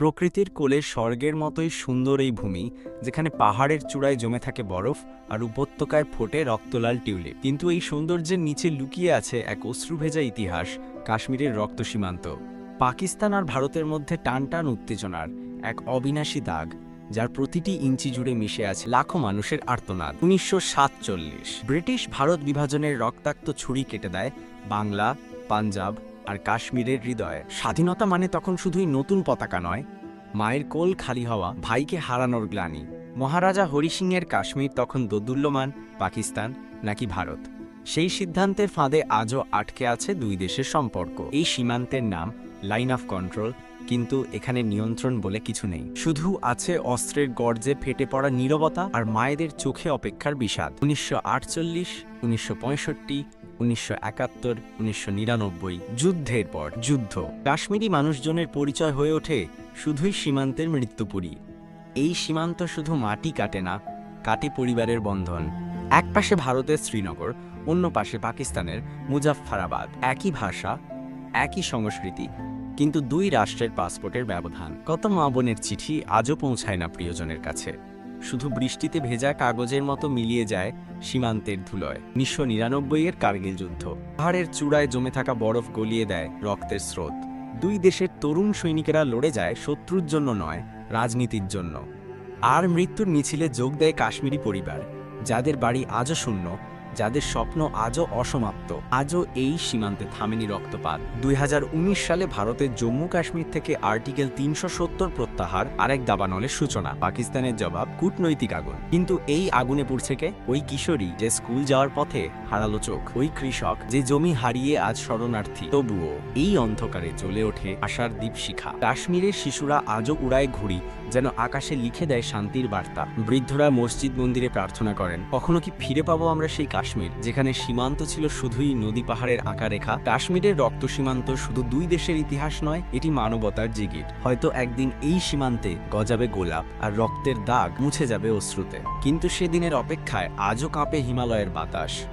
প্রকৃতির কোলে স্বর্গের মতোই সুন্দর এই ভূমি, যেখানে পাহাড়ের চূড়ায় জমে থাকে বরফ আর উপত্যকায় ফোটে রক্তলাল টিউলিপ। কিন্তু এই সৌন্দর্যের নিচে লুকিয়ে আছে এক অশ্রুভেজা ইতিহাস, কাশ্মীরের রক্ত সীমান্ত। পাকিস্তান আর ভারতের মধ্যে টানটান উত্তেজনার এক অবিনাশী দাগ, যার প্রতিটি ইঞ্চি জুড়ে মিশে আছে লাখো মানুষের আর্তনাদ। 1947 ব্রিটিশ ভারত বিভাজনের রক্তাক্ত ছুরি কেটে দেয় বাংলা, পাঞ্জাব আর কাশ্মীরের হৃদয়ে। স্বাধীনতা মানে তখন শুধুই নতুন পতাকা নয়, মায়ের কোল খালি হওয়া, ভাইকে হারানোর গ্লানি। মহারাজা হরি সিংয়ের কাশ্মীর তখন দোদুল্যমান পাকিস্তান নাকি ভারত, সেই সিদ্ধান্তের ফাঁদে আজও আটকে আছে দুই দেশের সম্পর্ক। এই সীমান্তের নাম লাইন অফ কন্ট্রোল, কিন্তু এখানে নিয়ন্ত্রণ বলে কিছু নেই। শুধু আছে অস্ত্রের গর্জে ফেটে পড়া নীরবতা আর মায়েদের চোখে অপেক্ষার বিষাদ। 1948, 1965, 1971, 1999 যুদ্ধের পর যুদ্ধ। কাশ্মীরি মানুষজনের পরিচয় হয়ে ওঠে শুধুই সীমান্তের মৃত্যুপুরী। এই সীমান্ত শুধু মাটি কাটে না, কাটে পরিবারের বন্ধন। এক পাশে ভারতের শ্রীনগর, অন্য পাশে পাকিস্তানের মুজাফফরাবাদ। একই ভাষা, একই সংস্কৃতি, কিন্তু দুই রাষ্ট্রের পাসপোর্টের ব্যবধান। কত মা বোনের চিঠি আজও পৌঁছায় না প্রিয়জনের কাছে, শুধু বৃষ্টিতে ভেজা কাগজের মতো মিলিয়ে যায় সীমান্তের ধুলোয়। 1999 কার্গিল যুদ্ধ। পাহাড়ের চূড়ায় জমে থাকা বরফ গলিয়ে দেয় রক্তের স্রোত। দুই দেশের তরুণ সৈনিকেরা লড়ে যায় শত্রুর জন্য নয়, রাজনীতির জন্য। আর মৃত্যুর মিছিলে যোগ দেয় কাশ্মীরি পরিবার, যাদের বাড়ি আজও শূন্য, যাদের স্বপ্ন আজও অসমাপ্ত। আজও এই সীমান্তে থামেনি রক্তপাত। 2019 সালে ভারতের জম্মু কাশ্মীর থেকে আর্টিকেল 370 প্রত্যাহার আরেক দাবানলের সূচনা। পাকিস্তানের জবাব কূটনৈতিক আগুন। কিন্তু এই আগুনে পুড়ছে কে? ওই কিশোরী যে স্কুল যাওয়ার পথে হারালো চোখ, ওই কৃষক যে জমি হারিয়ে আজ শরণার্থী। তবুও এই অন্ধকারে জ্বলে ওঠে আশার দীপশিখা। কাশ্মীরের শিশুরা আজও উড়ায় ঘুড়ি, যেন আকাশে লিখে দেয় শান্তির বার্তা। বৃদ্ধরা মসজিদ মন্দিরে প্রার্থনা করেন, কখনো কি ফিরে পাবো আমরা সেই কাশ্মীর, যেখানে সীমান্ত ছিল শুধুই নদী পাহাড়ের আঁকা রেখা? কাশ্মীরের রক্ত সীমান্ত শুধু দুই দেশের ইতিহাস নয়, এটি মানবতার জিগির। হয়তো একদিন এই সীমান্তে গজাবে গোলাপ, আর রক্তের দাগ মুছে যাবে অশ্রুতে। কিন্তু সেদিনের অপেক্ষায় আজও কাঁপে হিমালয়ের বাতাস।